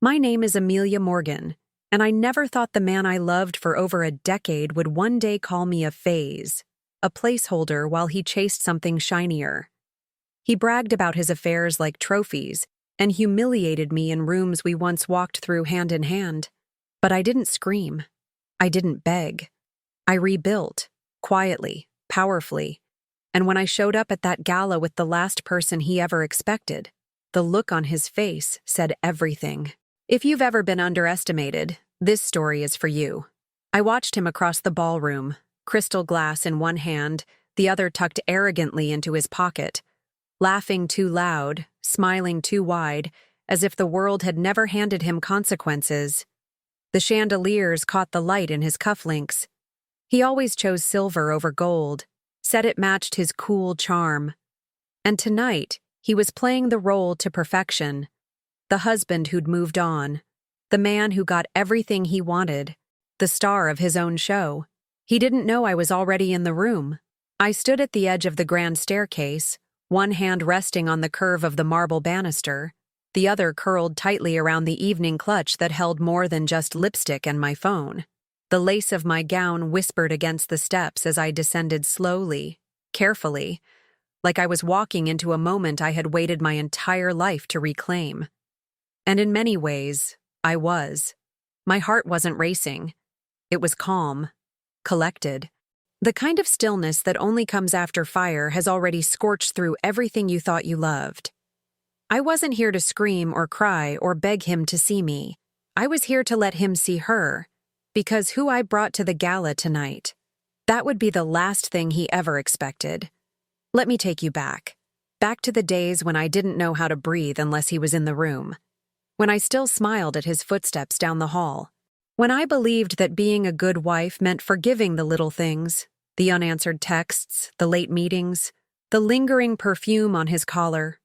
My name is Amelia Morgan, and I never thought the man I loved for over a decade would one day call me a phase, a placeholder while he chased something shinier. He bragged about his affairs like trophies and humiliated me in rooms we once walked through hand in hand. But I didn't scream. I didn't beg. I rebuilt, quietly, powerfully. And when I showed up at that gala with the last person he ever expected, the look on his face said everything. If you've ever been underestimated, this story is for you. I watched him across the ballroom, crystal glass in one hand, the other tucked arrogantly into his pocket, laughing too loud, smiling too wide, as if the world had never handed him consequences. The chandeliers caught the light in his cufflinks. He always chose silver over gold, said it matched his cool charm. And tonight, he was playing the role to perfection. The husband who'd moved on, the man who got everything he wanted, the star of his own show. He didn't know I was already in the room. I stood at the edge of the grand staircase, one hand resting on the curve of the marble banister, the other curled tightly around the evening clutch that held more than just lipstick and my phone. The lace of my gown whispered against the steps as I descended slowly, carefully, like I was walking into a moment I had waited my entire life to reclaim. And in many ways, I was. My heart wasn't racing. It was calm, collected. The kind of stillness that only comes after fire has already scorched through everything you thought you loved. I wasn't here to scream or cry or beg him to see me. I was here to let him see her, because who I brought to the gala tonight, that would be the last thing he ever expected. Let me take you back to the days when I didn't know how to breathe unless he was in the room. When I still smiled at his footsteps down the hall. When I believed that being a good wife meant forgiving the little things, the unanswered texts, the late meetings, the lingering perfume on his collar.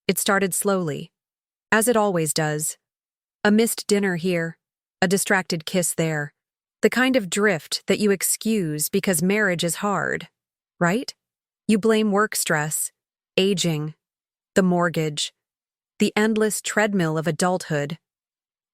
It started slowly, as it always does. A missed dinner here, a distracted kiss there. The kind of drift that you excuse because marriage is hard, right? You blame work stress, aging, the mortgage, the endless treadmill of adulthood.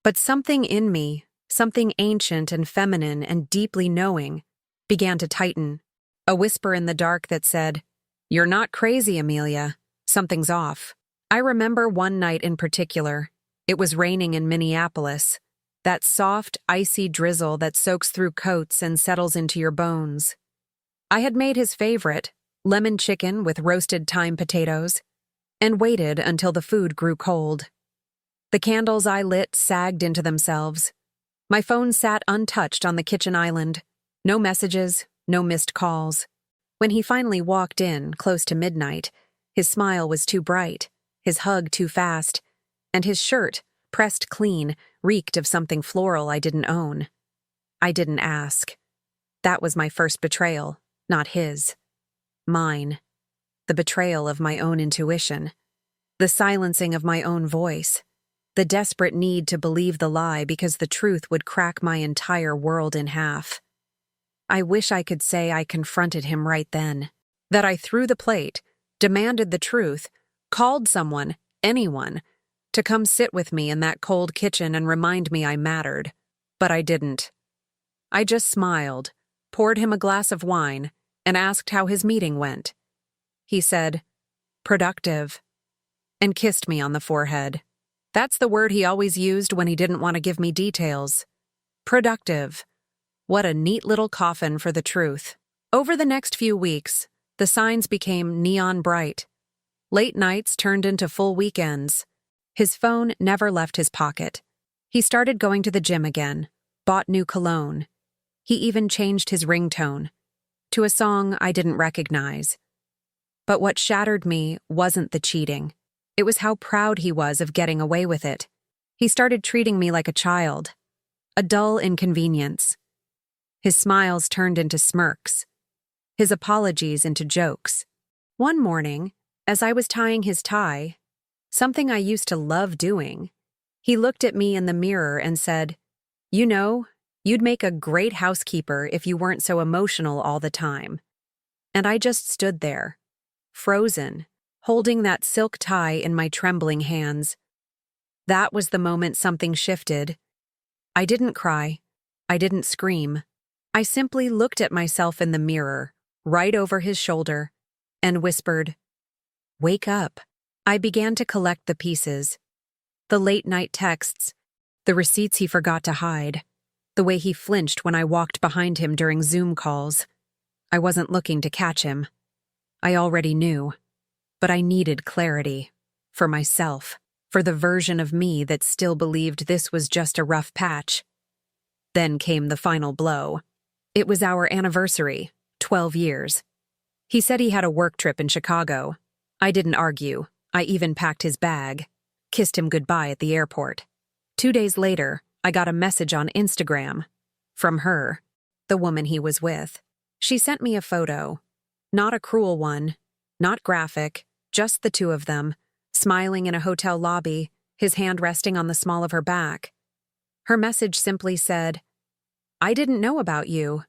But something in me, something ancient and feminine and deeply knowing, began to tighten. A whisper in the dark that said, "You're not crazy, Amelia. Something's off." I remember one night in particular. It was raining in Minneapolis. That soft, icy drizzle that soaks through coats and settles into your bones. I had made his favorite, lemon chicken with roasted thyme potatoes, and waited until the food grew cold. The candles I lit sagged into themselves. My phone sat untouched on the kitchen island. No messages, no missed calls. When he finally walked in, close to midnight, his smile was too bright, his hug too fast, and his shirt, pressed clean, reeked of something floral I didn't own. I didn't ask. That was my first betrayal, not his. Mine. The betrayal of my own intuition. The silencing of my own voice. The desperate need to believe the lie because the truth would crack my entire world in half. I wish I could say I confronted him right then. That I threw the plate, demanded the truth, called someone, anyone, to come sit with me in that cold kitchen and remind me I mattered. But I didn't. I just smiled, poured him a glass of wine, and asked how his meeting went. He said, "Productive," and kissed me on the forehead. That's the word he always used when he didn't want to give me details. Productive. What a neat little coffin for the truth. Over the next few weeks, the signs became neon bright. Late nights turned into full weekends. His phone never left his pocket. He started going to the gym again, bought new cologne. He even changed his ringtone to a song I didn't recognize. But what shattered me wasn't the cheating. It was how proud he was of getting away with it. He started treating me like a child, a dull inconvenience. His smiles turned into smirks, his apologies into jokes. One morning, as I was tying his tie, something I used to love doing, he looked at me in the mirror and said, "You know, you'd make a great housekeeper if you weren't so emotional all the time." And I just stood there, frozen, holding that silk tie in my trembling hands. That was the moment something shifted. I didn't cry. I didn't scream. I simply looked at myself in the mirror, right over his shoulder, and whispered, "Wake up." I began to collect the pieces. The late-night texts, the receipts he forgot to hide, the way he flinched when I walked behind him during Zoom calls. I wasn't looking to catch him. I already knew. But I needed clarity. For myself. For the version of me that still believed this was just a rough patch. Then came the final blow. It was our anniversary, 12 years. He said he had a work trip in Chicago. I didn't argue. I even packed his bag. Kissed him goodbye at the airport. 2 days later, I got a message on Instagram. From her, the woman he was with. She sent me a photo. Not a cruel one. Not graphic. Just the two of them, smiling in a hotel lobby, his hand resting on the small of her back. Her message simply said, "I didn't know about you.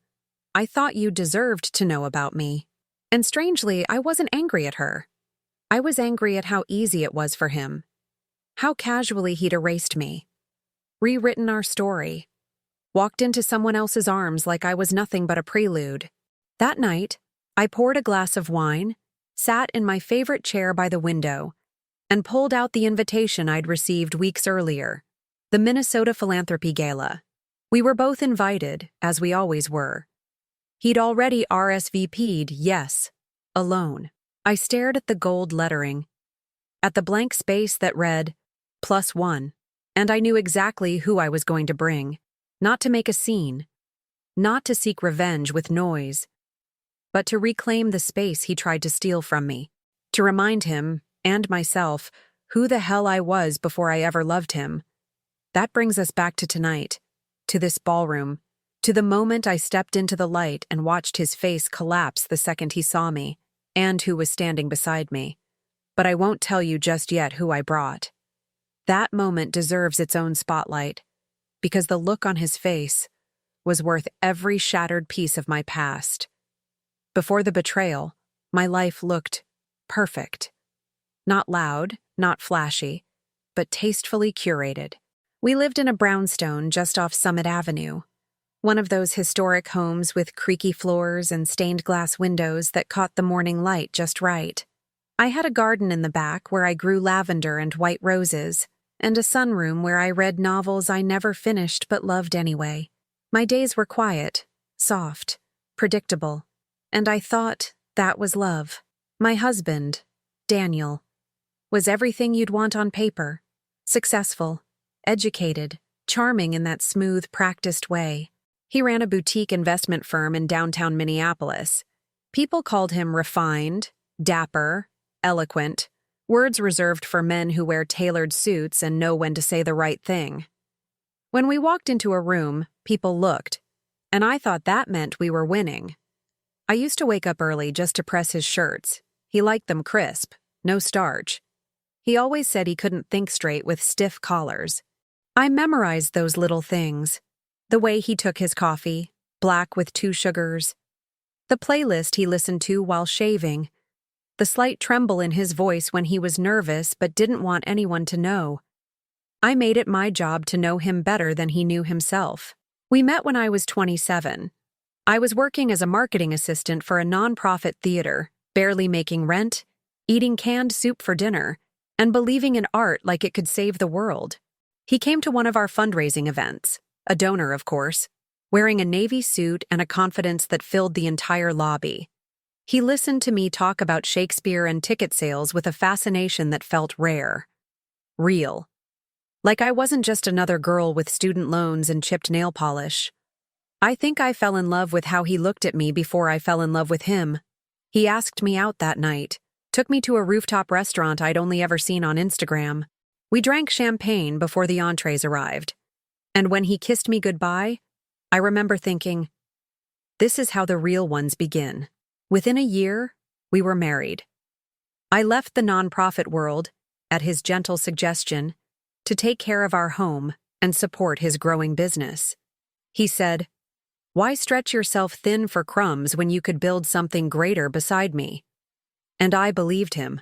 I thought you deserved to know about me." And strangely, I wasn't angry at her. I was angry at how easy it was for him. How casually he'd erased me. Rewritten our story. Walked into someone else's arms like I was nothing but a prelude. That night, I poured a glass of wine, sat in my favorite chair by the window, and pulled out the invitation I'd received weeks earlier, the Minnesota Philanthropy Gala. We were both invited, as we always were. He'd already RSVP'd, yes, alone. I stared at the gold lettering, at the blank space that read, +1, and I knew exactly who I was going to bring. Not to make a scene, not to seek revenge with noise, but to reclaim the space he tried to steal from me, to remind him, and myself, who the hell I was before I ever loved him. That brings us back to tonight, to this ballroom, to the moment I stepped into the light and watched his face collapse the second he saw me, and who was standing beside me. But I won't tell you just yet who I brought. That moment deserves its own spotlight, because the look on his face was worth every shattered piece of my past. Before the betrayal, my life looked perfect. Not loud, not flashy, but tastefully curated. We lived in a brownstone just off Summit Avenue, one of those historic homes with creaky floors and stained glass windows that caught the morning light just right. I had a garden in the back where I grew lavender and white roses, and a sunroom where I read novels I never finished but loved anyway. My days were quiet, soft, predictable, and I thought that was love. My husband, Daniel, was everything you'd want on paper. Successful, educated, charming in that smooth, practiced way. He ran a boutique investment firm in downtown Minneapolis. People called him refined, dapper, eloquent, words reserved for men who wear tailored suits and know when to say the right thing. When we walked into a room, people looked, and I thought that meant we were winning. I used to wake up early just to press his shirts. He liked them crisp, no starch. He always said he couldn't think straight with stiff collars. I memorized those little things. The way he took his coffee, black with 2 sugars. The playlist he listened to while shaving. The slight tremble in his voice when he was nervous but didn't want anyone to know. I made it my job to know him better than he knew himself. We met when I was 27. I was working as a marketing assistant for a nonprofit theater, barely making rent, eating canned soup for dinner, and believing in art like it could save the world. He came to one of our fundraising events, a donor, of course, wearing a navy suit and a confidence that filled the entire lobby. He listened to me talk about Shakespeare and ticket sales with a fascination that felt rare. Real. Like I wasn't just another girl with student loans and chipped nail polish. I think I fell in love with how he looked at me before I fell in love with him. He asked me out that night, took me to a rooftop restaurant I'd only ever seen on Instagram. We drank champagne before the entrees arrived. And when he kissed me goodbye, I remember thinking, this is how the real ones begin. Within a year, we were married. I left the nonprofit world, at his gentle suggestion, to take care of our home and support his growing business. He said, "Why stretch yourself thin for crumbs when you could build something greater beside me?" And I believed him.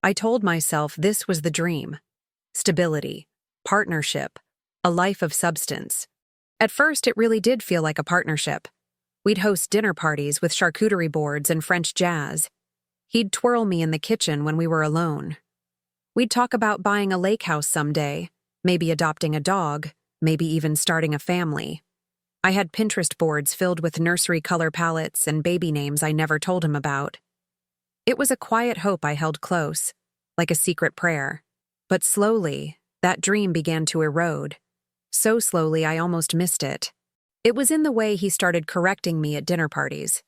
I told myself this was the dream. Stability, partnership, a life of substance. At first, it really did feel like a partnership. We'd host dinner parties with charcuterie boards and French jazz. He'd twirl me in the kitchen when we were alone. We'd talk about buying a lake house someday, maybe adopting a dog, maybe even starting a family. I had Pinterest boards filled with nursery color palettes and baby names I never told him about. It was a quiet hope I held close, like a secret prayer. But slowly, that dream began to erode. So slowly I almost missed it. It was in the way he started correcting me at dinner parties.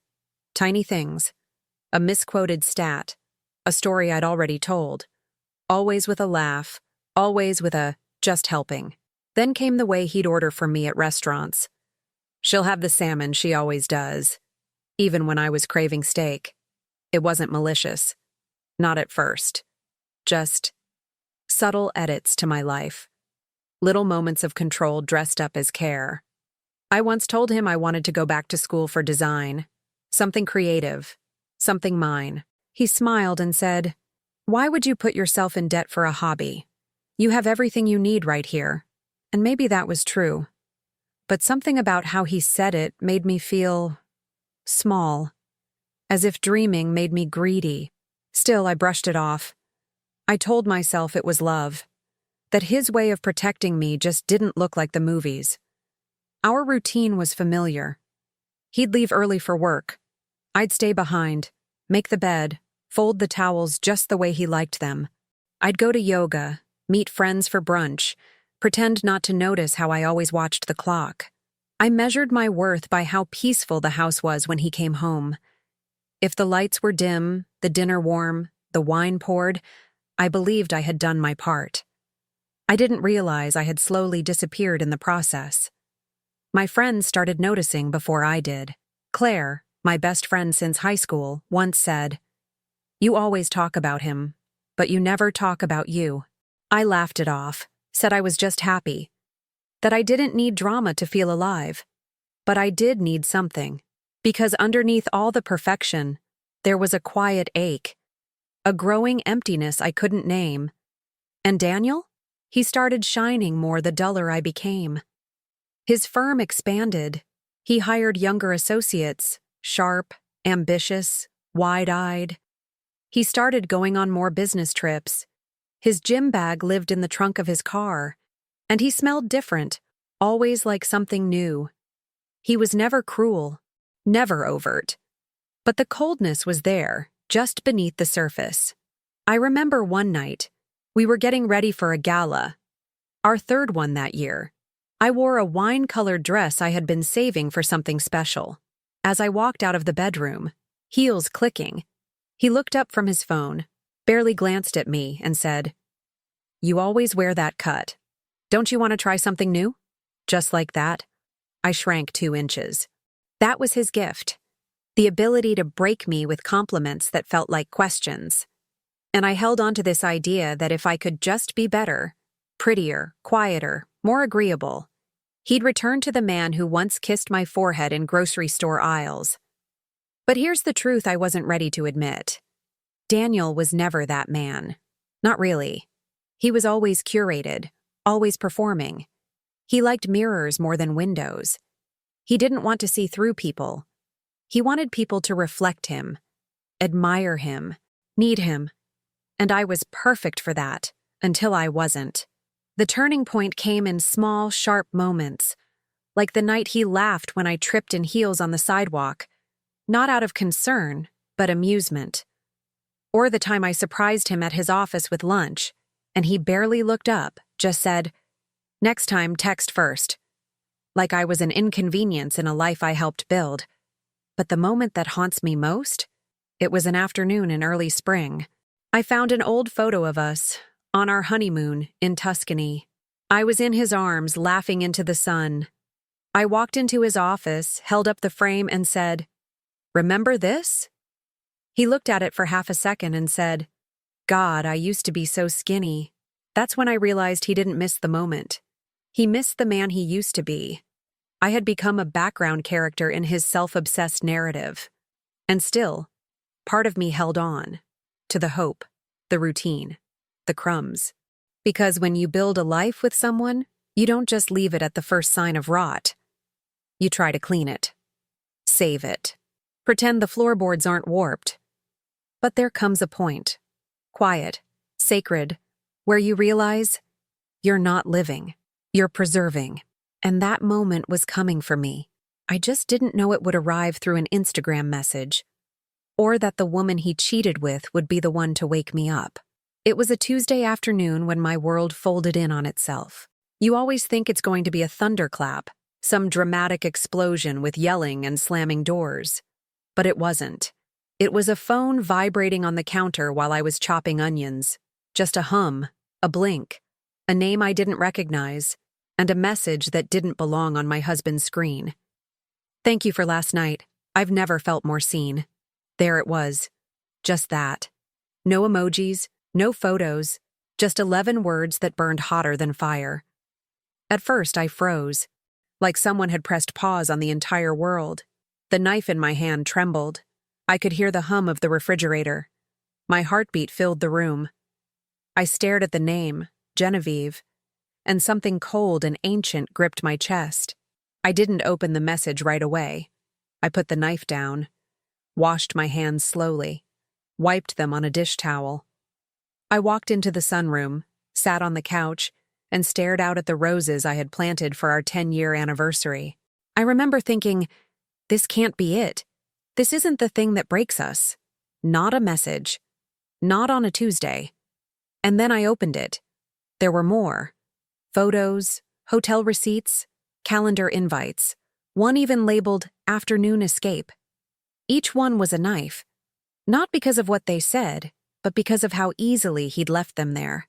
Tiny things. A misquoted stat. A story I'd already told. Always with a laugh. Always with a just helping. Then came the way he'd order for me at restaurants. She'll have the salmon, she always does. Even when I was craving steak. It wasn't malicious. Not at first. Just subtle edits to my life. Little moments of control dressed up as care. I once told him I wanted to go back to school for design. Something creative. Something mine. He smiled and said, "Why would you put yourself in debt for a hobby? You have everything you need right here." And maybe that was true. But something about how he said it made me feel small. As if dreaming made me greedy. Still, I brushed it off. I told myself it was love. That his way of protecting me just didn't look like the movies. Our routine was familiar. He'd leave early for work. I'd stay behind, make the bed, fold the towels just the way he liked them. I'd go to yoga, meet friends for brunch, pretend not to notice how I always watched the clock. I measured my worth by how peaceful the house was when he came home. If the lights were dim, the dinner warm, the wine poured, I believed I had done my part. I didn't realize I had slowly disappeared in the process. My friends started noticing before I did. Claire, my best friend since high school, once said, "You always talk about him, but you never talk about you." I laughed it off, said I was just happy, that I didn't need drama to feel alive. But I did need something, because underneath all the perfection, there was a quiet ache, a growing emptiness I couldn't name. And Daniel? He started shining more the duller I became. His firm expanded. He hired younger associates, sharp, ambitious, wide-eyed. He started going on more business trips. His gym bag lived in the trunk of his car, and he smelled different, always like something new. He was never cruel, never overt. But the coldness was there, just beneath the surface. I remember one night, we were getting ready for a gala, our third one that year. I wore a wine-colored dress I had been saving for something special. As I walked out of the bedroom, heels clicking, he looked up from his phone, barely glanced at me, and said, "You always wear that cut. Don't you want to try something new?" Just like that, I shrank 2 inches. That was his gift, the ability to break me with compliments that felt like questions. And I held on to this idea that if I could just be better, prettier, quieter, more agreeable, he'd return to the man who once kissed my forehead in grocery store aisles. But here's the truth I wasn't ready to admit. Daniel was never that man. Not really. He was always curated, always performing. He liked mirrors more than windows. He didn't want to see through people. He wanted people to reflect him, admire him, need him. And I was perfect for that, until I wasn't. The turning point came in small, sharp moments, like the night he laughed when I tripped in heels on the sidewalk, not out of concern, but amusement. Or the time I surprised him at his office with lunch, and he barely looked up, just said, "Next time, text first." Like I was an inconvenience in a life I helped build. But the moment that haunts me most? It was an afternoon in early spring. I found an old photo of us, on our honeymoon in Tuscany. I was in his arms, laughing into the sun. I walked into his office, held up the frame, and said, "Remember this?" He looked at it for half a second and said, "God, I used to be so skinny." That's when I realized he didn't miss the moment. He missed the man he used to be. I had become a background character in his self-obsessed narrative. And still, part of me held on to the hope, the routine, the crumbs. Because when you build a life with someone, you don't just leave it at the first sign of rot. You try to clean it. Save it. Pretend the floorboards aren't warped. But there comes a point, quiet, sacred, where you realize you're not living, you're preserving. And that moment was coming for me. I just didn't know it would arrive through an Instagram message, or that the woman he cheated with would be the one to wake me up. It was a Tuesday afternoon when my world folded in on itself. You always think it's going to be a thunderclap, some dramatic explosion with yelling and slamming doors. But it wasn't. It was a phone vibrating on the counter while I was chopping onions. Just a hum, a blink, a name I didn't recognize, and a message that didn't belong on my husband's screen. "Thank you for last night. I've never felt more seen." There it was. Just that. No emojis, no photos, just 11 words that burned hotter than fire. At first, I froze, like someone had pressed pause on the entire world. The knife in my hand trembled. I could hear the hum of the refrigerator. My heartbeat filled the room. I stared at the name, Genevieve, and something cold and ancient gripped my chest. I didn't open the message right away. I put the knife down, washed my hands slowly, wiped them on a dish towel. I walked into the sunroom, sat on the couch, and stared out at the roses I had planted for our 10-year anniversary. I remember thinking, this can't be it. This isn't the thing that breaks us. Not a message. Not on a Tuesday. And then I opened it. There were more. Photos, hotel receipts, calendar invites. One even labeled "Afternoon Escape." Each one was a knife. Not because of what they said, but because of how easily he'd left them there.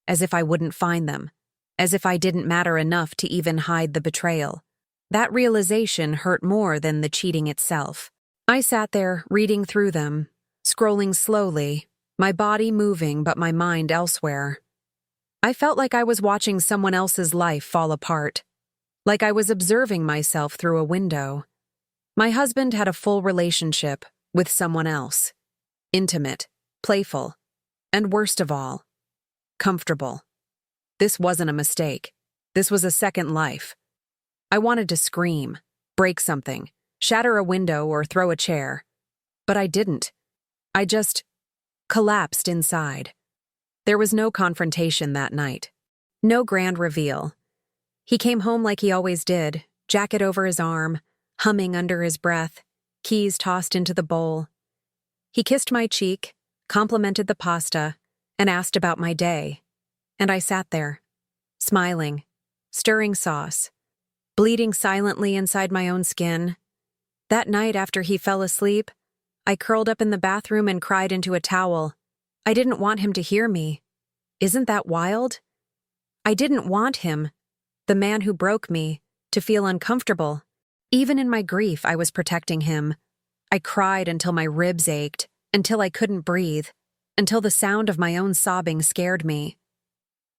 As if I wouldn't find them. As if I didn't matter enough to even hide the betrayal. That realization hurt more than the cheating itself. I sat there, reading through them, scrolling slowly, my body moving but my mind elsewhere. I felt like I was watching someone else's life fall apart. Like I was observing myself through a window. My husband had a full relationship with someone else. Intimate, playful, and worst of all, comfortable. This wasn't a mistake. This was a second life. I wanted to scream, break something, shatter a window or throw a chair. But I didn't. I just collapsed inside. There was no confrontation that night. No grand reveal. He came home like he always did, jacket over his arm, humming under his breath, keys tossed into the bowl. He kissed my cheek, complimented the pasta, and asked about my day. And I sat there, smiling, stirring sauce, bleeding silently inside my own skin. That night after he fell asleep, I curled up in the bathroom and cried into a towel. I didn't want him to hear me. Isn't that wild? I didn't want him, the man who broke me, to feel uncomfortable. Even in my grief, I was protecting him. I cried until my ribs ached, until I couldn't breathe, until the sound of my own sobbing scared me.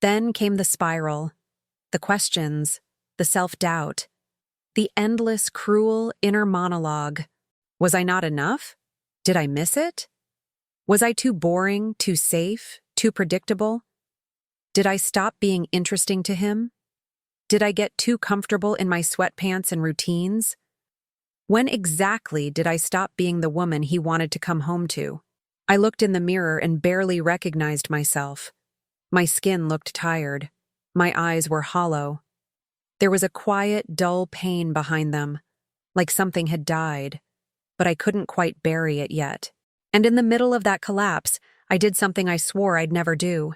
Then came the spiral, the questions, the self-doubt, the endless, cruel inner monologue. Was I not enough? Did I miss it? Was I too boring, too safe, too predictable? Did I stop being interesting to him? Did I get too comfortable in my sweatpants and routines? When exactly did I stop being the woman he wanted to come home to? I looked in the mirror and barely recognized myself. My skin looked tired. My eyes were hollow. There was a quiet, dull pain behind them, like something had died, but I couldn't quite bury it yet. And in the middle of that collapse, I did something I swore I'd never do.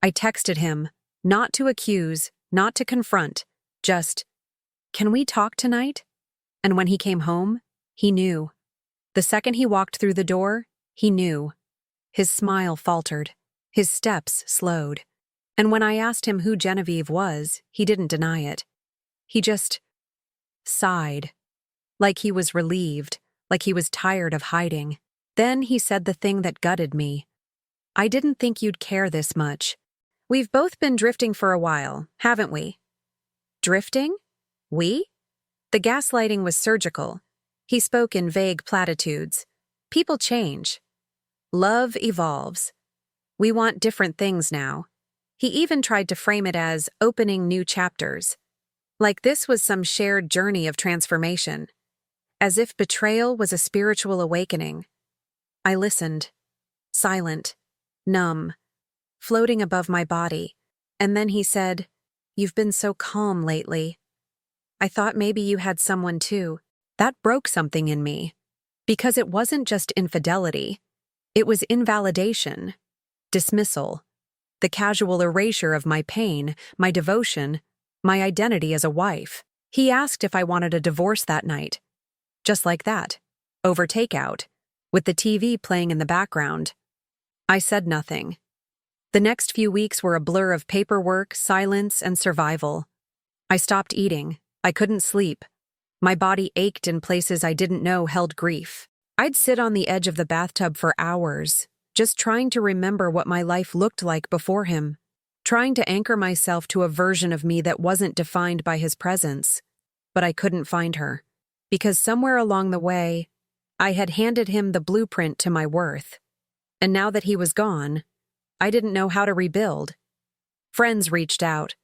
I texted him, not to accuse, not to confront, just, "Can we talk tonight?" And when he came home, he knew. The second he walked through the door, he knew. His smile faltered. His steps slowed. And when I asked him who Genevieve was, he didn't deny it. He just sighed, like he was relieved, like he was tired of hiding. Then he said the thing that gutted me. "I didn't think you'd care this much. We've both been drifting for a while, haven't we?" Drifting? We? The gaslighting was surgical. He spoke in vague platitudes. People change. Love evolves. We want different things now. He even tried to frame it as opening new chapters, like this was some shared journey of transformation, as if betrayal was a spiritual awakening. I listened, silent, numb, floating above my body, and then he said, "You've been so calm lately. I thought maybe you had someone too." That broke something in me, because it wasn't just infidelity, it was invalidation, dismissal, the casual erasure of my pain, my devotion, my identity as a wife. He asked if I wanted a divorce that night. Just like that, over takeout, with the TV playing in the background. I said nothing. The next few weeks were a blur of paperwork, silence, and survival. I stopped eating. I couldn't sleep. My body ached in places I didn't know held grief. I'd sit on the edge of the bathtub for hours, just trying to remember what my life looked like before him, trying to anchor myself to a version of me that wasn't defined by his presence. But I couldn't find her, because somewhere along the way, I had handed him the blueprint to my worth. And now that he was gone, I didn't know how to rebuild. Friends reached out.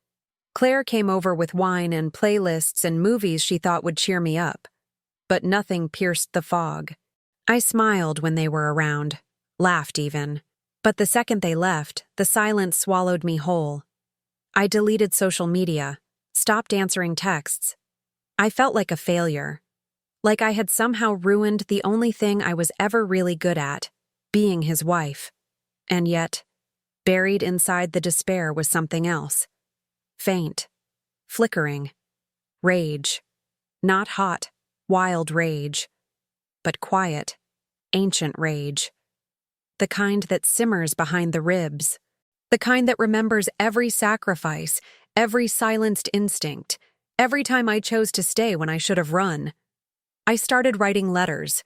Claire came over with wine and playlists and movies she thought would cheer me up. But nothing pierced the fog. I smiled when they were around, laughed even. But the second they left, the silence swallowed me whole. I deleted social media, stopped answering texts. I felt like a failure, like I had somehow ruined the only thing I was ever really good at, being his wife. And yet, buried inside the despair was something else. Faint, flickering, rage. Not hot, wild rage, but quiet, ancient rage. The kind that simmers behind the ribs. The kind that remembers every sacrifice, every silenced instinct, every time I chose to stay when I should have run. I started writing letters.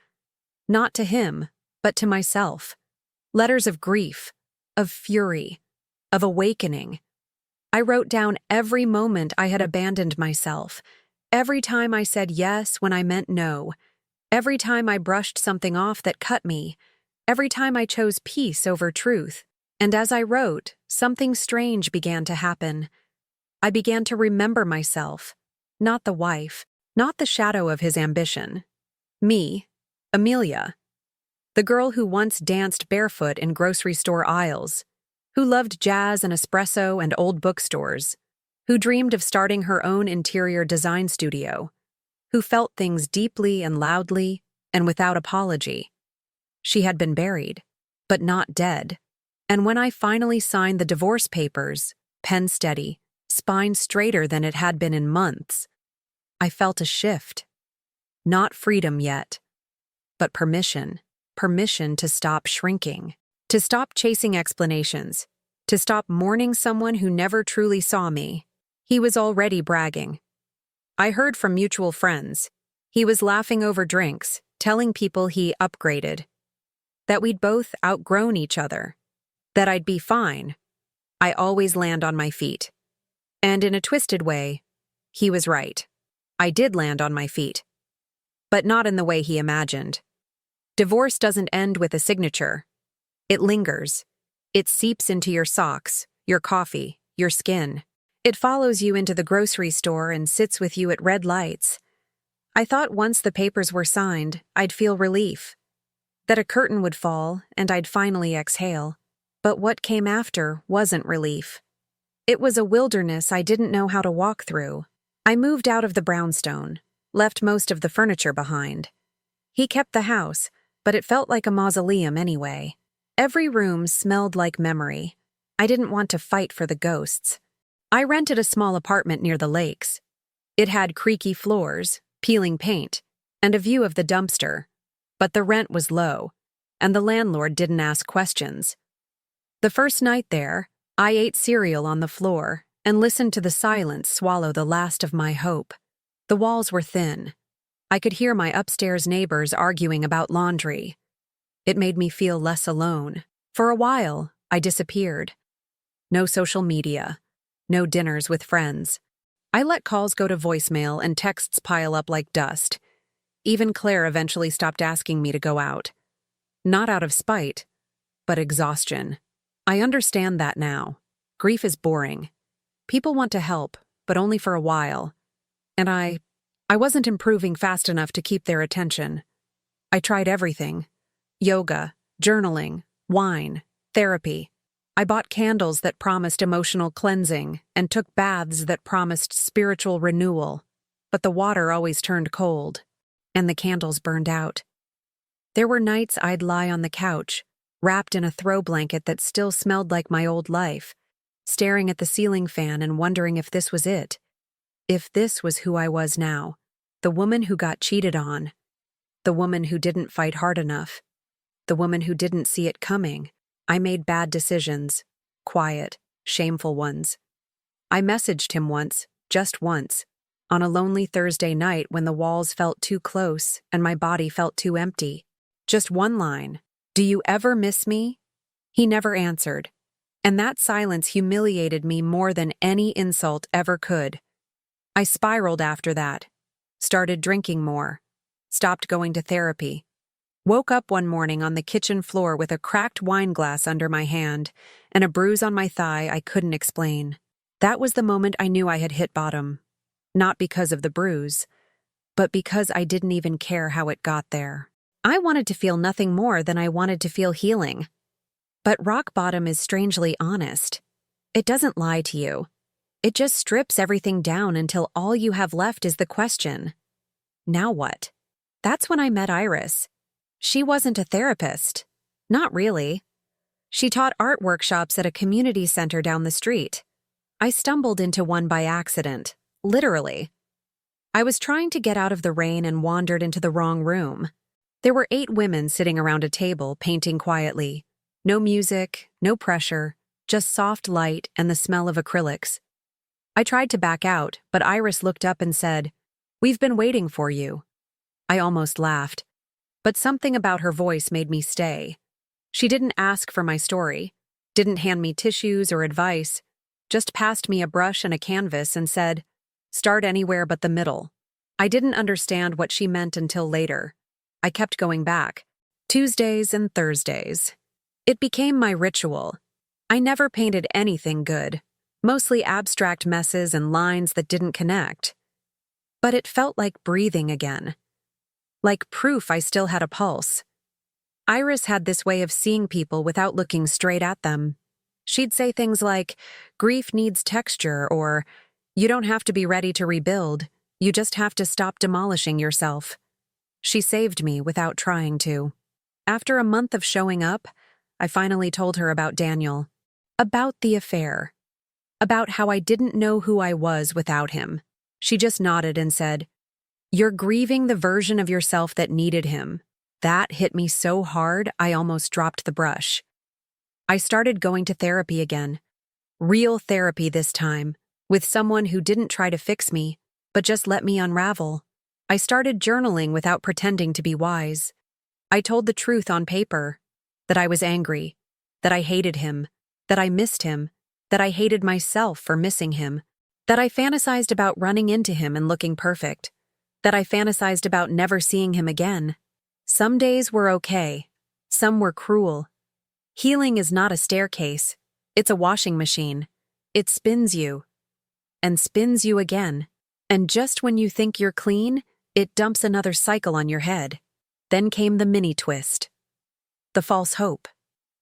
Not to him, but to myself. Letters of grief, of fury, of awakening. I wrote down every moment I had abandoned myself, every time I said yes when I meant no, every time I brushed something off that cut me, every time I chose peace over truth. And as I wrote, something strange began to happen. I began to remember myself, not the wife, not the shadow of his ambition. Me, Amelia, the girl who once danced barefoot in grocery store aisles, who loved jazz and espresso and old bookstores, who dreamed of starting her own interior design studio, who felt things deeply and loudly and without apology. She had been buried, but not dead. And when I finally signed the divorce papers, pen steady, spine straighter than it had been in months, I felt a shift. Not freedom yet, but permission to stop shrinking. To stop chasing explanations, to stop mourning someone who never truly saw me. He was already bragging. I heard from mutual friends. He was laughing over drinks, telling people he upgraded, that we'd both outgrown each other, that I'd be fine. I always land on my feet. And in a twisted way, he was right. I did land on my feet, but not in the way he imagined. Divorce doesn't end with a signature. It lingers. It seeps into your socks, your coffee, your skin. It follows you into the grocery store and sits with you at red lights. I thought once the papers were signed, I'd feel relief, that a curtain would fall and I'd finally exhale. But what came after wasn't relief. It was a wilderness I didn't know how to walk through. I moved out of the brownstone, left most of the furniture behind. He kept the house, but it felt like a mausoleum anyway. Every room smelled like memory. I didn't want to fight for the ghosts. I rented a small apartment near the lakes. It had creaky floors, peeling paint, and a view of the dumpster. But the rent was low, and the landlord didn't ask questions. The first night there, I ate cereal on the floor and listened to the silence swallow the last of my hope. The walls were thin. I could hear my upstairs neighbors arguing about laundry. It made me feel less alone. For a while, I disappeared. No social media. No dinners with friends. I let calls go to voicemail and texts pile up like dust. Even Claire eventually stopped asking me to go out. Not out of spite, but exhaustion. I understand that now. Grief is boring. People want to help, but only for a while. And I wasn't improving fast enough to keep their attention. I tried everything. Yoga, journaling, wine, therapy. I bought candles that promised emotional cleansing and took baths that promised spiritual renewal. But the water always turned cold, and the candles burned out. There were nights I'd lie on the couch, wrapped in a throw blanket that still smelled like my old life, staring at the ceiling fan and wondering if this was it. If this was who I was now. The woman who got cheated on. The woman who didn't fight hard enough. The woman who didn't see it coming. I made bad decisions. Quiet, shameful ones. I messaged him once, just once, on a lonely Thursday night when the walls felt too close and my body felt too empty. Just one line. Do you ever miss me? He never answered. And that silence humiliated me more than any insult ever could. I spiraled after that. Started drinking more. Stopped going to therapy. Woke up one morning on the kitchen floor with a cracked wine glass under my hand and a bruise on my thigh I couldn't explain. That was the moment I knew I had hit bottom. Not because of the bruise, but because I didn't even care how it got there. I wanted to feel nothing more than I wanted to feel healing. But rock bottom is strangely honest. It doesn't lie to you. It just strips everything down until all you have left is the question. Now what? That's when I met Iris. She wasn't a therapist. Not really. She taught art workshops at a community center down the street. I stumbled into one by accident, literally. I was trying to get out of the rain and wandered into the wrong room. There were 8 women sitting around a table, painting quietly. No music, no pressure, just soft light and the smell of acrylics. I tried to back out, but Iris looked up and said, "We've been waiting for you." I almost laughed, but something about her voice made me stay. She didn't ask for my story, didn't hand me tissues or advice, just passed me a brush and a canvas and said, "Start anywhere but the middle." I didn't understand what she meant until later. I kept going back. Tuesdays and Thursdays. It became my ritual. I never painted anything good, mostly abstract messes and lines that didn't connect. But it felt like breathing again. Like proof I still had a pulse. Iris had this way of seeing people without looking straight at them. She'd say things like, "Grief needs texture," or, "You don't have to be ready to rebuild, you just have to stop demolishing yourself." She saved me without trying to. After a month of showing up, I finally told her about Daniel. About the affair. About how I didn't know who I was without him. She just nodded and said, "You're grieving the version of yourself that needed him." That hit me so hard I almost dropped the brush. I started going to therapy again. Real therapy this time, with someone who didn't try to fix me, but just let me unravel. I started journaling without pretending to be wise. I told the truth on paper, that I was angry, that I hated him, that I missed him, that I hated myself for missing him, that I fantasized about running into him and looking perfect, that I fantasized about never seeing him again. Some days were okay, some were cruel. Healing is not a staircase, it's a washing machine. It spins you, and spins you again. And just when you think you're clean, it dumps another cycle on your head. Then came the mini twist. The false hope.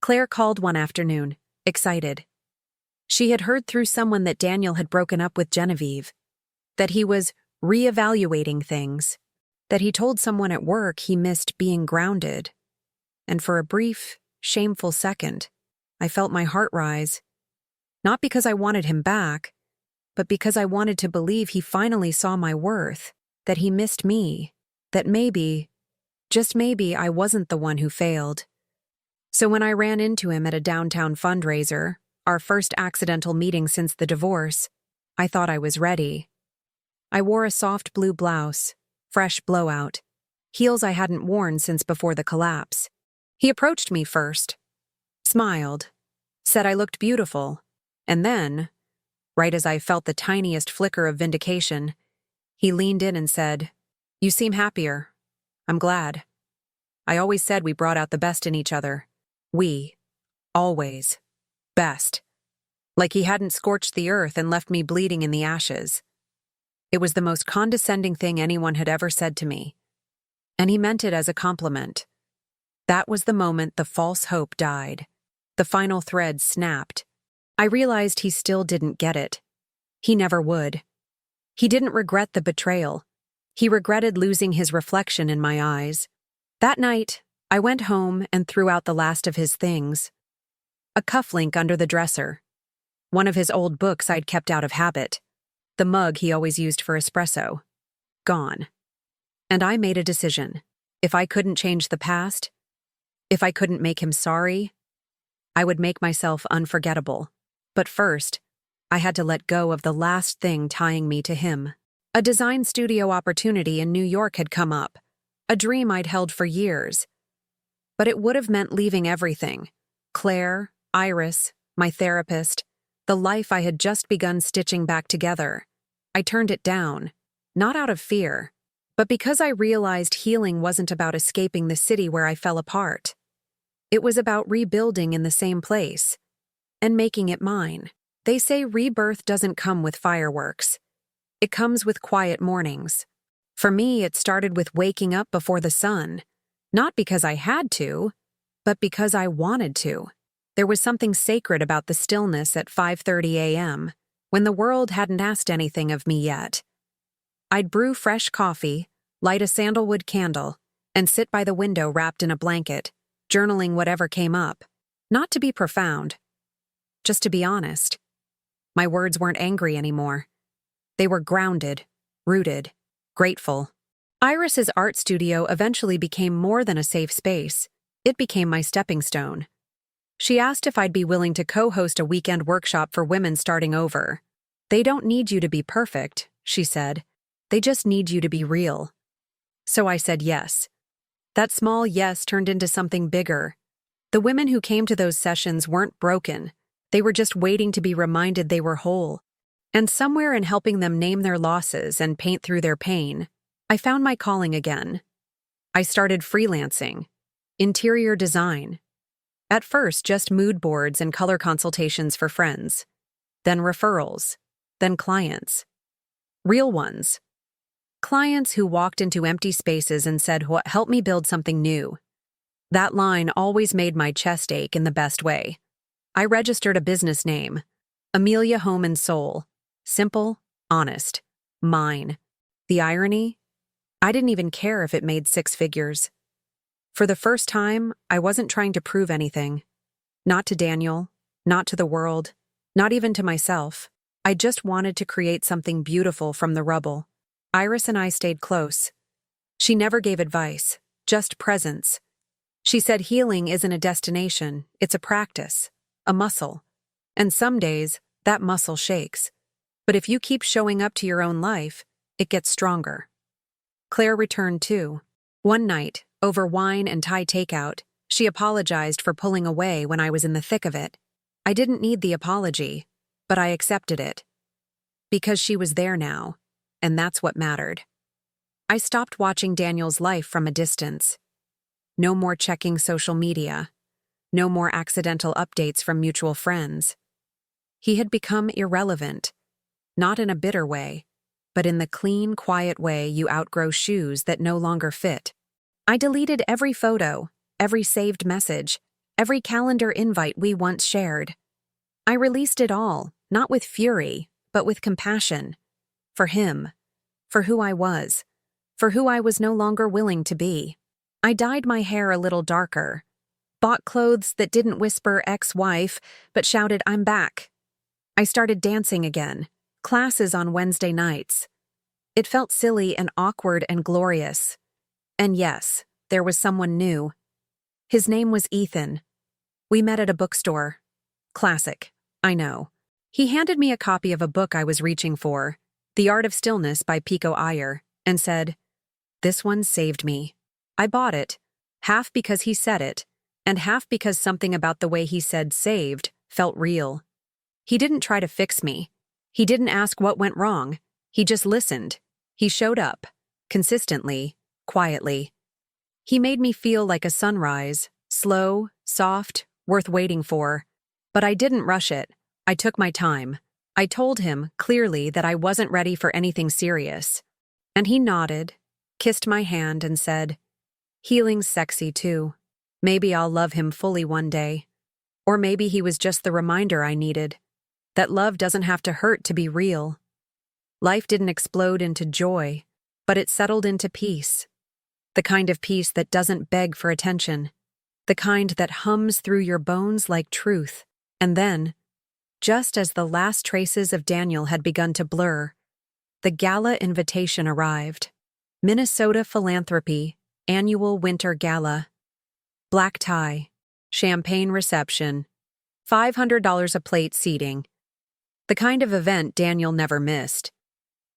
Claire called one afternoon, excited. She had heard through someone that Daniel had broken up with Genevieve, that he was reevaluating things, that he told someone at work he missed being grounded. And for a brief, shameful second, I felt my heart rise. Not because I wanted him back, but because I wanted to believe he finally saw my worth, that he missed me, that maybe, just maybe, I wasn't the one who failed. So when I ran into him at a downtown fundraiser, our first accidental meeting since the divorce, I thought I was ready. I wore a soft blue blouse, fresh blowout, heels I hadn't worn since before the collapse. He approached me first, smiled, said I looked beautiful, and then, right as I felt the tiniest flicker of vindication, he leaned in and said, "You seem happier. I'm glad. I always said we brought out the best in each other. We. Always. Best." like he hadn't scorched the earth and left me bleeding in the ashes. It was the most condescending thing anyone had ever said to me, and he meant it as a compliment. That was the moment the false hope died. The final thread snapped. I realized he still didn't get it. He never would. He didn't regret the betrayal. He regretted losing his reflection in my eyes. That night, I went home and threw out the last of his things. A cufflink under the dresser. One of his old books I'd kept out of habit. The mug he always used for espresso. Gone. And I made a decision. If I couldn't change the past, if I couldn't make him sorry, I would make myself unforgettable. But first, I had to let go of the last thing tying me to him. A design studio opportunity in New York had come up, a dream I'd held for years. But it would have meant leaving everything. Claire, Iris, my therapist, the life I had just begun stitching back together. I turned it down, not out of fear, but because I realized healing wasn't about escaping the city where I fell apart. It was about rebuilding in the same place, and making it mine. They say rebirth doesn't come with fireworks. It comes with quiet mornings. For me, it started with waking up before the sun, not because I had to, but because I wanted to. There was something sacred about the stillness at 5:30 a.m., when the world hadn't asked anything of me yet. I'd brew fresh coffee, light a sandalwood candle, and sit by the window wrapped in a blanket, journaling whatever came up. Not to be profound, just to be honest. My words weren't angry anymore. They were grounded, rooted, grateful. Iris's art studio eventually became more than a safe space. It became my stepping stone. She asked if I'd be willing to co-host a weekend workshop for women starting over. They don't need you to be perfect, she said. They just need you to be real. So I said yes. That small yes turned into something bigger. The women who came to those sessions weren't broken. They were just waiting to be reminded they were whole. And somewhere in helping them name their losses and paint through their pain, I found my calling again. I started freelancing. Interior design. At first, just mood boards and color consultations for friends. Then referrals. Then clients. Real ones. Clients who walked into empty spaces and said, "Help me build something new." That line always made my chest ache in the best way. I registered a business name. Amelia Home and Soul. Simple, honest, mine. The irony? I didn't even care if it made 6 figures. For the first time, I wasn't trying to prove anything. Not to Daniel, not to the world, not even to myself. I just wanted to create something beautiful from the rubble. Iris and I stayed close. She never gave advice, just presence. She said healing isn't a destination, it's a practice, a muscle. And some days, that muscle shakes. But if you keep showing up to your own life, it gets stronger. Claire returned too. One night, over wine and Thai takeout, she apologized for pulling away when I was in the thick of it. I didn't need the apology, but I accepted it. Because she was there now, and that's what mattered. I stopped watching Daniel's life from a distance. No more checking social media. No more accidental updates from mutual friends. He had become irrelevant, not in a bitter way, but in the clean, quiet way you outgrow shoes that no longer fit. I deleted every photo, every saved message, every calendar invite we once shared. I released it all, not with fury, but with compassion. For him, for who I was, for who I was no longer willing to be. I dyed my hair a little darker, bought clothes that didn't whisper ex-wife, but shouted, "I'm back." I started dancing again, classes on Wednesday nights. It felt silly and awkward and glorious. And yes, there was someone new. His name was Ethan. We met at a bookstore. Classic, I know. He handed me a copy of a book I was reaching for, The Art of Stillness by Pico Iyer, and said, "This one saved me." I bought it, half because he said it, and half because something about the way he said saved felt real. He didn't try to fix me. He didn't ask what went wrong. He just listened. He showed up, consistently, quietly. He made me feel like a sunrise, slow, soft, worth waiting for. But I didn't rush it. I took my time. I told him, clearly, that I wasn't ready for anything serious. And he nodded, kissed my hand, and said, "Healing's sexy too. Maybe I'll love him fully one day. Or maybe he was just the reminder I needed, that love doesn't have to hurt to be real." Life didn't explode into joy, but it settled into peace. The kind of peace that doesn't beg for attention. The kind that hums through your bones like truth. And then, just as the last traces of Daniel had begun to blur, the Gala invitation arrived. Minnesota Philanthropy Annual Winter Gala. Black tie, champagne reception, $500 a plate seating. The kind of event Daniel never missed.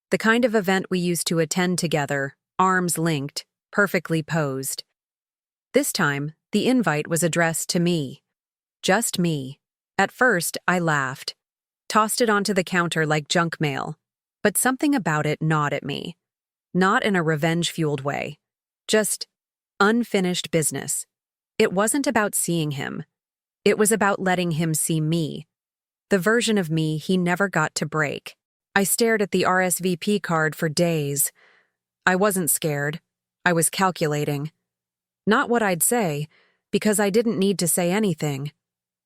The kind of event we used to attend together, arms linked, perfectly posed. This time, the invite was addressed to me. Just me. At first, I laughed, tossed it onto the counter like junk mail, but something about it gnawed at me. Not in a revenge-fueled way. Just unfinished business. It wasn't about seeing him. It was about letting him see me. The version of me he never got to break. I stared at the RSVP card for days. I wasn't scared. I was calculating. Not what I'd say, because I didn't need to say anything.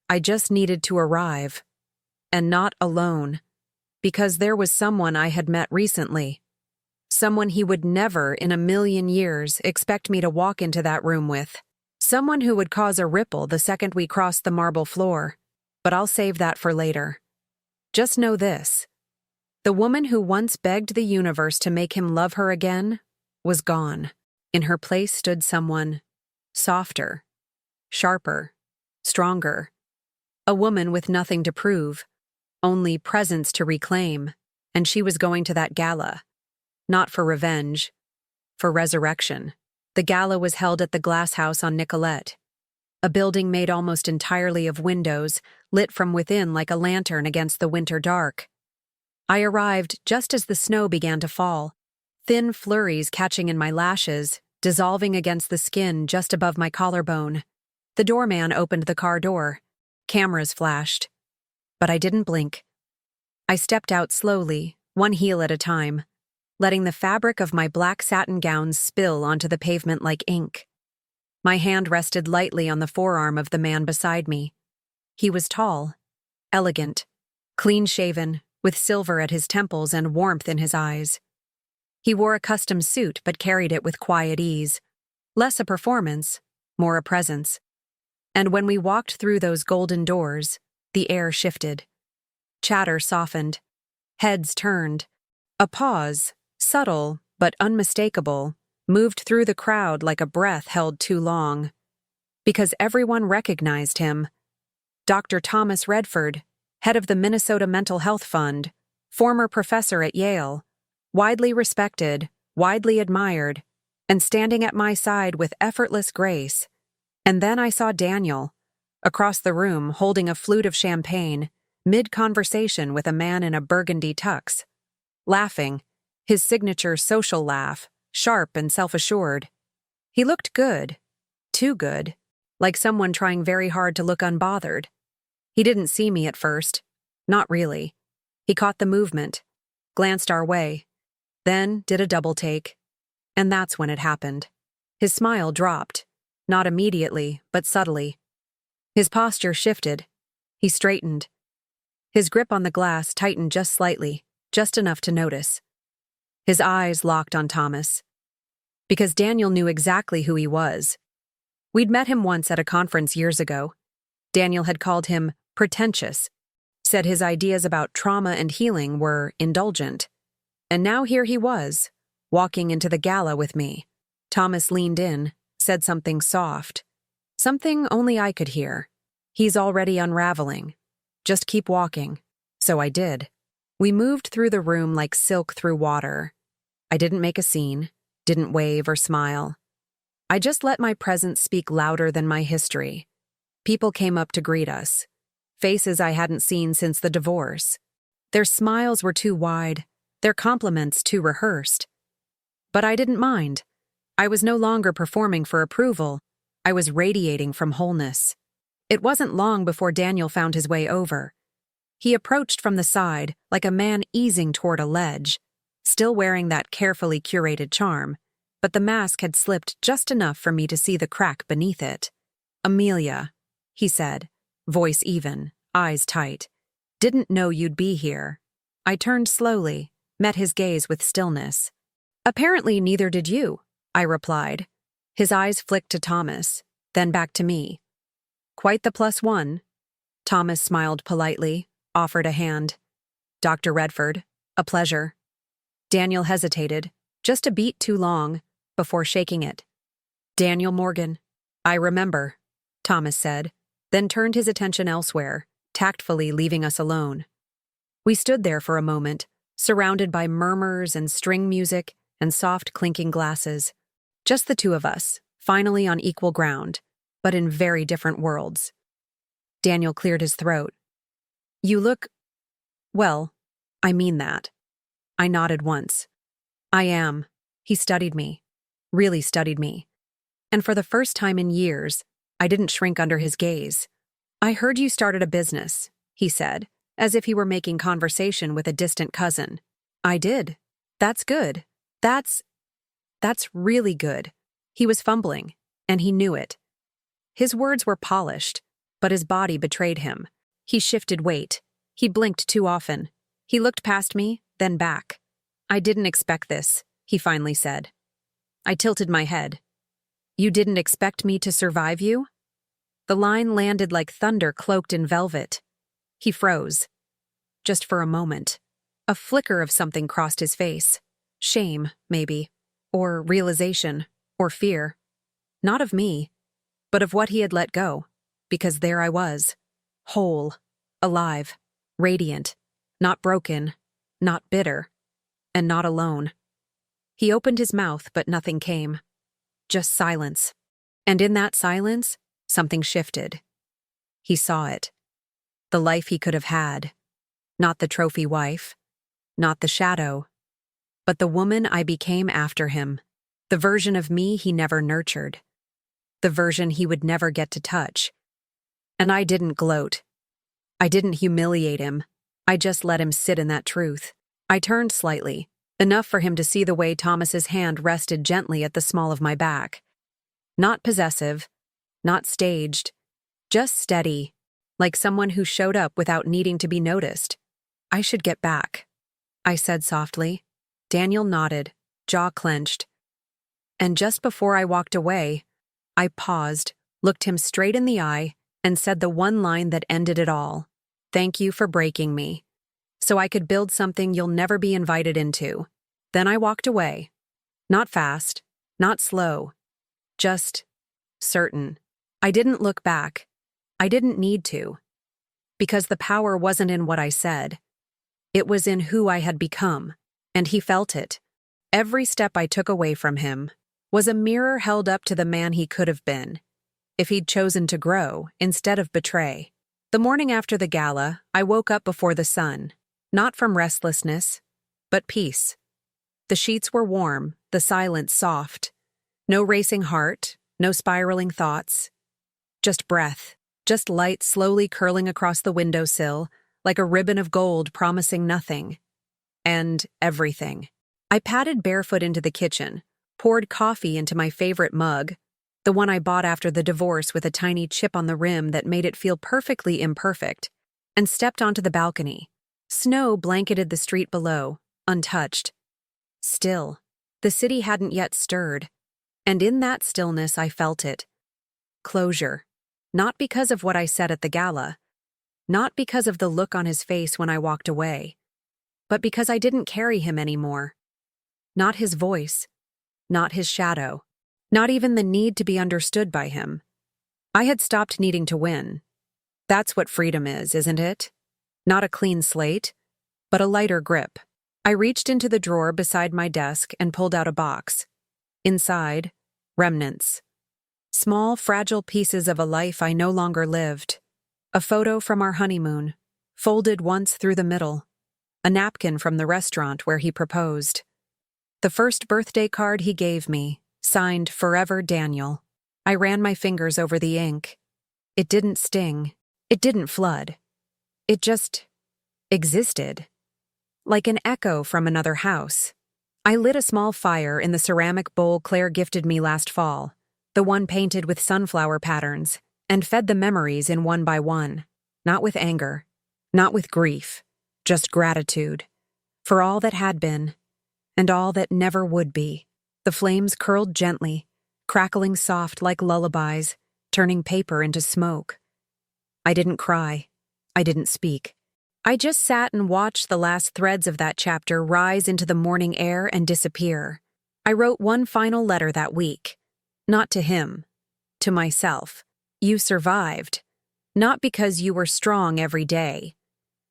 I just needed to arrive. And not alone. Because there was someone I had met recently. Someone he would never, in a million years, expect me to walk into that room with. Someone who would cause a ripple the second we crossed the marble floor. But I'll save that for later. Just know this. The woman who once begged the universe to make him love her again was gone. In her place stood someone softer, sharper, stronger. A woman with nothing to prove, only presence to reclaim, and she was going to that gala. Not for revenge, for resurrection. The gala was held at the Glass House on Nicollet, a building made almost entirely of windows, lit from within like a lantern against the winter dark. I arrived just as the snow began to fall, thin flurries catching in my lashes, dissolving against the skin just above my collarbone. The doorman opened the car door. Cameras flashed. But I didn't blink. I stepped out slowly, one heel at a time, letting the fabric of my black satin gown spill onto the pavement like ink. My hand rested lightly on the forearm of the man beside me. He was tall, elegant, clean-shaven, with silver at his temples and warmth in his eyes. He wore a custom suit but carried it with quiet ease. Less a performance, more a presence. And when we walked through those golden doors, the air shifted. Chatter softened. Heads turned. A pause, subtle but unmistakable, moved through the crowd like a breath held too long. Because everyone recognized him. Dr. Thomas Redford, head of the Minnesota Mental Health Fund, former professor at Yale, widely respected, widely admired, and standing at my side with effortless grace. And then I saw Daniel, across the room holding a flute of champagne, mid-conversation with a man in a burgundy tux. Laughing, his signature social laugh, sharp and self-assured. He looked good, too good, like someone trying very hard to look unbothered. He didn't see me at first. Not really. He caught the movement, glanced our way, then did a double take. And that's when it happened. His smile dropped, not immediately, but subtly. His posture shifted. He straightened. His grip on the glass tightened just slightly, just enough to notice. His eyes locked on Thomas. Because Daniel knew exactly who he was. We'd met him once at a conference years ago. Daniel had called him pretentious, said his ideas about trauma and healing were indulgent. And now here he was, walking into the gala with me. Thomas leaned in, said something soft. Something only I could hear. He's already unraveling. Just keep walking. So I did. We moved through the room like silk through water. I didn't make a scene, didn't wave or smile. I just let my presence speak louder than my history. People came up to greet us. Faces I hadn't seen since the divorce. Their smiles were too wide, their compliments too rehearsed. But I didn't mind. I was no longer performing for approval. I was radiating from wholeness. It wasn't long before Daniel found his way over. He approached from the side like a man easing toward a ledge, still wearing that carefully curated charm, but the mask had slipped just enough for me to see the crack beneath it. "Amelia," he said, voice even, eyes tight. "Didn't know you'd be here." I turned slowly, met his gaze with stillness. "Apparently neither did you," I replied. His eyes flicked to Thomas, then back to me. "Quite the +1. Thomas smiled politely, offered a hand. "Dr. Redford, a pleasure." Daniel hesitated, just a beat too long, before shaking it. "Daniel Morgan." "I remember," Thomas said, then turned his attention elsewhere, tactfully leaving us alone. We stood there for a moment, surrounded by murmurs and string music and soft clinking glasses. Just the two of us, finally on equal ground, but in very different worlds. Daniel cleared his throat. "You look... well, I mean that." I nodded once. "I am." He studied me. Really studied me. And for the first time in years, I didn't shrink under his gaze. "I heard you started a business," he said, as if he were making conversation with a distant cousin. "I did. That's good. That's really good." He was fumbling, and he knew it. His words were polished, but his body betrayed him. He shifted weight. He blinked too often. He looked past me, then back. "I didn't expect this," he finally said. I tilted my head. "You didn't expect me to survive you?" The line landed like thunder cloaked in velvet. He froze. Just for a moment. A flicker of something crossed his face. Shame, maybe. Or realization. Or fear. Not of me, but of what he had let go. Because there I was. Whole. Alive. Radiant. Not broken. Not bitter. And not alone. He opened his mouth, but nothing came. Just silence. And in that silence, something shifted. He saw it. The life he could have had. Not the trophy wife. Not the shadow. But the woman I became after him. The version of me he never nurtured. The version he would never get to touch. And I didn't gloat. I didn't humiliate him. I just let him sit in that truth. I turned slightly, enough for him to see the way Thomas's hand rested gently at the small of my back. Not possessive, not staged, just steady, like someone who showed up without needing to be noticed. "I should get back," I said softly. Daniel nodded, jaw clenched. And just before I walked away, I paused, looked him straight in the eye, and said the one line that ended it all. "Thank you for breaking me, so I could build something you'll never be invited into." Then I walked away. Not fast, not slow, just certain. I didn't look back. I didn't need to. Because the power wasn't in what I said. It was in who I had become, and he felt it. Every step I took away from him was a mirror held up to the man he could have been, if he'd chosen to grow instead of betray. The morning after the gala, I woke up before the sun, not from restlessness, but peace. The sheets were warm, the silence soft. No racing heart, no spiraling thoughts. Just breath, just light slowly curling across the windowsill, like a ribbon of gold promising nothing. And everything. I padded barefoot into the kitchen, poured coffee into my favorite mug, the one I bought after the divorce with a tiny chip on the rim that made it feel perfectly imperfect, and stepped onto the balcony. Snow blanketed the street below, untouched. Still, the city hadn't yet stirred, and in that stillness I felt it. Closure. Not because of what I said at the gala, not because of the look on his face when I walked away, but because I didn't carry him anymore. Not his voice, not his shadow, not even the need to be understood by him. I had stopped needing to win. That's what freedom is, isn't it? Not a clean slate, but a lighter grip. I reached into the drawer beside my desk and pulled out a box. Inside, remnants. Small, fragile pieces of a life I no longer lived. A photo from our honeymoon, folded once through the middle. A napkin from the restaurant where he proposed. The first birthday card he gave me, signed Forever Daniel. I ran my fingers over the ink. It didn't sting. It didn't flood. It just existed, like an echo from another house. I lit a small fire in the ceramic bowl Claire gifted me last fall, the one painted with sunflower patterns, and fed the memories in one by one, not with anger, not with grief, just gratitude, for all that had been, and all that never would be. The flames curled gently, crackling soft like lullabies, turning paper into smoke. I didn't cry. I didn't speak. I just sat and watched the last threads of that chapter rise into the morning air and disappear. I wrote one final letter that week. Not to him. To myself. You survived. Not because you were strong every day,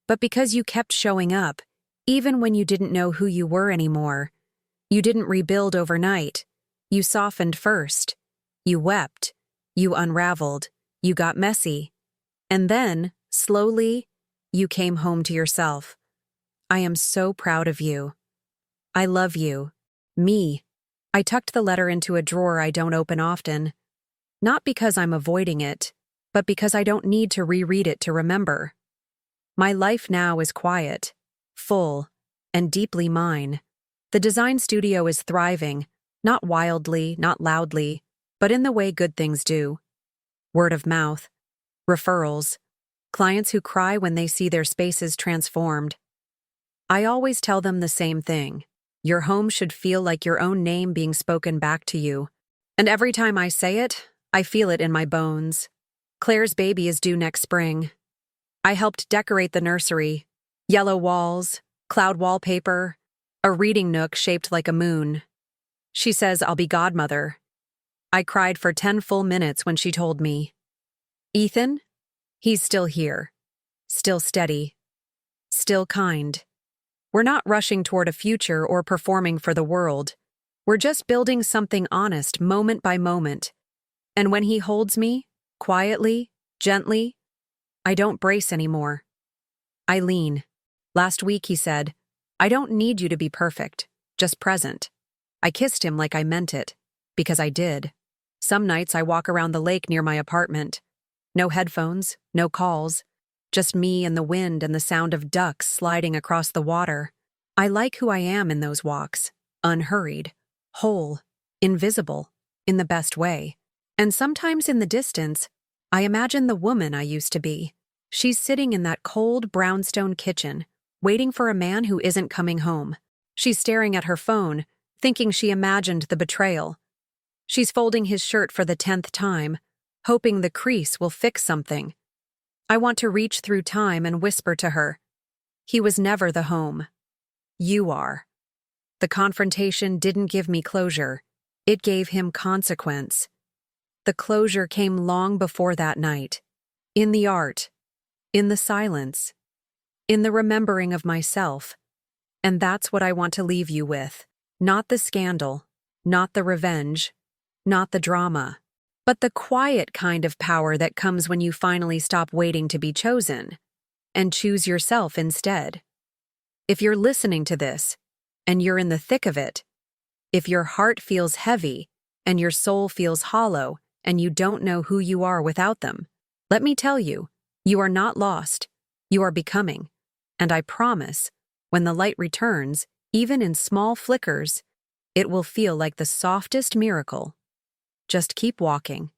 but because you kept showing up, even when you didn't know who you were anymore. You didn't rebuild overnight. You softened first. You wept. You unraveled. You got messy. And then, slowly, you came home to yourself. I am so proud of you. I love you. Me. I tucked the letter into a drawer I don't open often. Not because I'm avoiding it, but because I don't need to reread it to remember. My life now is quiet, full, and deeply mine. The design studio is thriving, not wildly, not loudly, but in the way good things do. Word of mouth, referrals, clients who cry when they see their spaces transformed. I always tell them the same thing. Your home should feel like your own name being spoken back to you. And every time I say it, I feel it in my bones. Claire's baby is due next spring. I helped decorate the nursery. Yellow walls, cloud wallpaper, a reading nook shaped like a moon. She says I'll be godmother. I cried for 10 full minutes when she told me. Ethan? He's still here. Still steady. Still kind. We're not rushing toward a future or performing for the world. We're just building something honest moment by moment. And when he holds me, quietly, gently, I don't brace anymore. I lean. Last week he said, I don't need you to be perfect, just present. I kissed him like I meant it, because I did. Some nights I walk around the lake near my apartment. No headphones, no calls, just me and the wind and the sound of ducks sliding across the water. I like who I am in those walks, unhurried, whole, invisible, in the best way. And sometimes in the distance, I imagine the woman I used to be. She's sitting in that cold brownstone kitchen, waiting for a man who isn't coming home. She's staring at her phone, thinking she imagined the betrayal. She's folding his shirt for the 10th time, hoping the crease will fix something. I want to reach through time and whisper to her, he was never the home. You are. The confrontation didn't give me closure. It gave him consequence. The closure came long before that night. In the art. In the silence. In the remembering of myself. And that's what I want to leave you with. Not the scandal. Not the revenge. Not the drama. But the quiet kind of power that comes when you finally stop waiting to be chosen. And choose yourself instead. If you're listening to this, and you're in the thick of it, if your heart feels heavy, and your soul feels hollow, and you don't know who you are without them, let me tell you, you are not lost. You are becoming. And I promise, when the light returns, even in small flickers, it will feel like the softest miracle. Just keep walking.